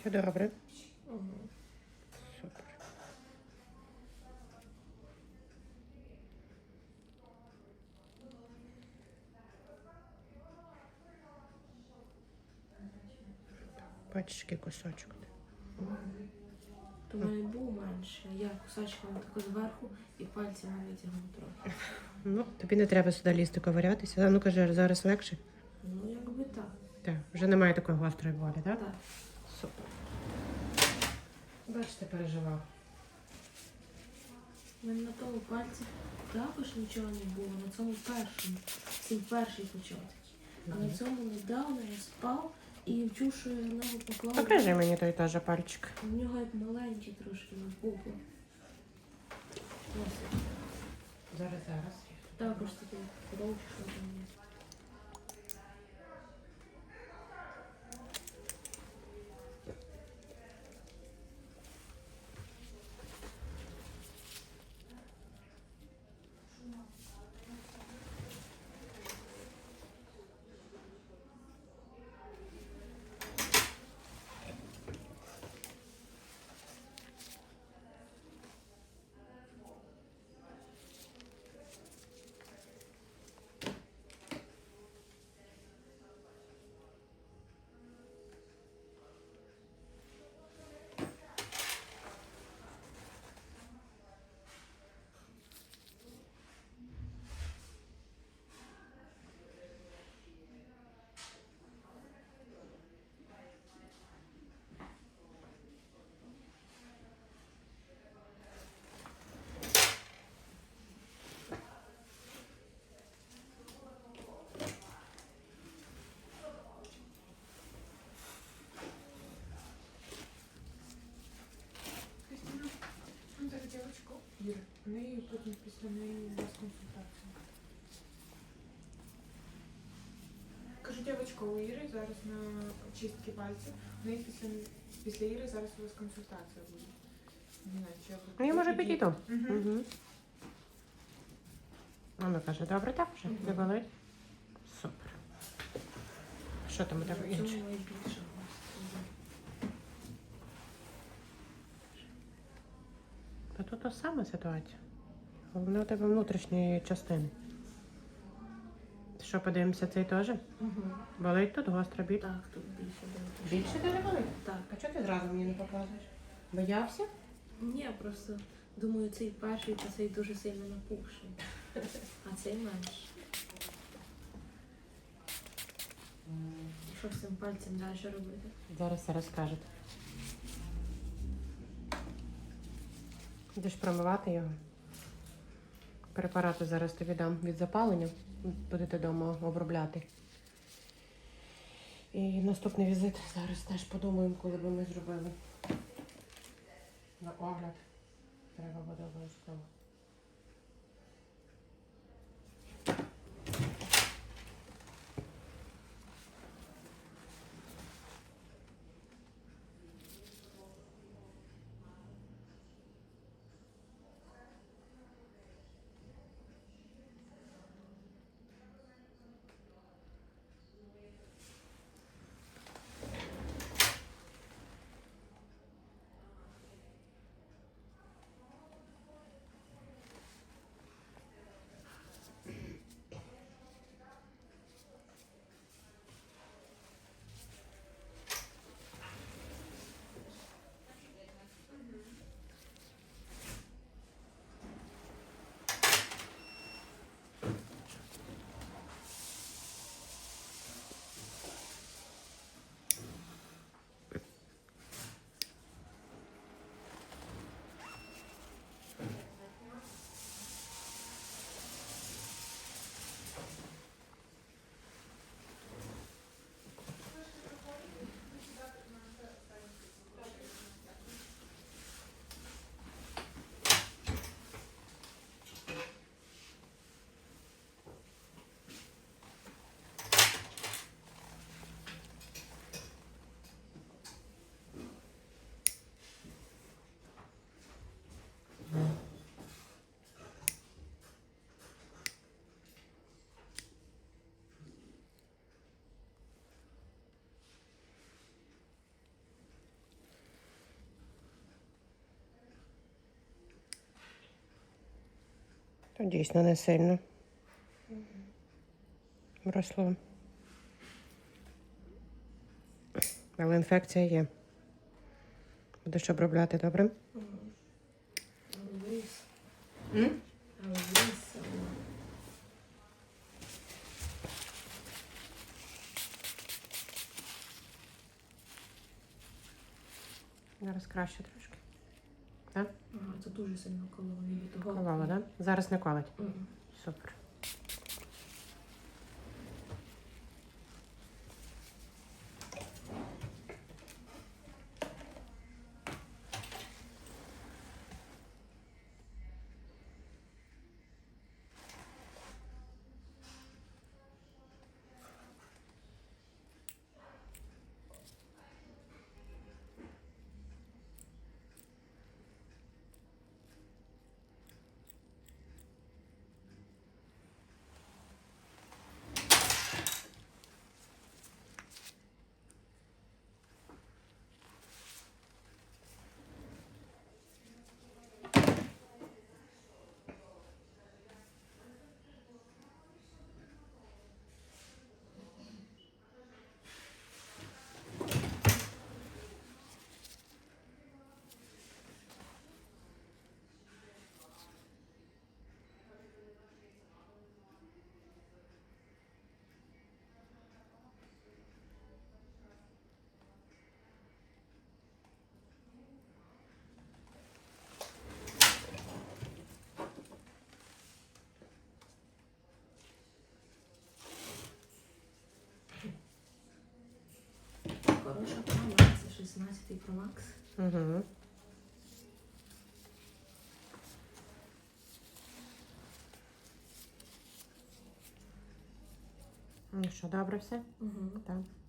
Все добре? Угу. Супер. Бачиш, який кусочок. То в мене був менше. Я кусачками тако зверху і пальцями витягну трохи. Ну, тобі не треба сюди лізти ковирятися. А ну кажи, зараз легше? Ну, якби так. Так, вже немає такої гострої болі, так? Так. Супер. Бачите, переживав. У мене на тому пальці також нічого не було. На цьому першому. Це перший початок. А на цьому недавно я спав і вчув, що я ногу поклав. Покажи мені той теж пальчик. У нього як маленький трошки на букву. Ось. Зараз. Також такий кров, що там є. Девочку Іри, в неї потім після неї у вас консультація. Кажу, дівчинка, у Іри зараз на чистки пальців, в неї після Іри зараз у вас консультація буде. Не знаю, чи я Ну, я може підійду. Угу. Угу. Вона каже, добре, так вже, не болить? Супер. Що там у тебе На інше? цьому і більше. Та тут та сама ситуація. Головне у тебе внутрішньої частини. Що, подивимося цей теж? Угу. Болить тут гостра біль? Так, тут більше буде. Більше дуже болить? Так. А чого ти зразу мені не показуєш? Боявся? Ні, просто думаю, цей перший та цей дуже сильно напухший. А цей менше. І що з цим пальцем далі робити? Зараз все розкажете. Будеш промивати його. Препарати зараз тобі дам від запалення. Будете вдома обробляти. І наступний візит зараз теж подумаємо, коли би ми зробили. На огляд. Треба буде обов'язково. Ну, дійсно, не сильно. Росло. Але інфекція є. Будеш обробляти, добре? Але виріс. М? Але виріс. Зараз краще трошки. Так? Ага, це дуже сильно кололо, ніби того. Колола, так? Зараз не колить. Мгм. Супер. Хороша камера, це 16-й Pro Max. Угу. Ну що, добре все? Угу. Так.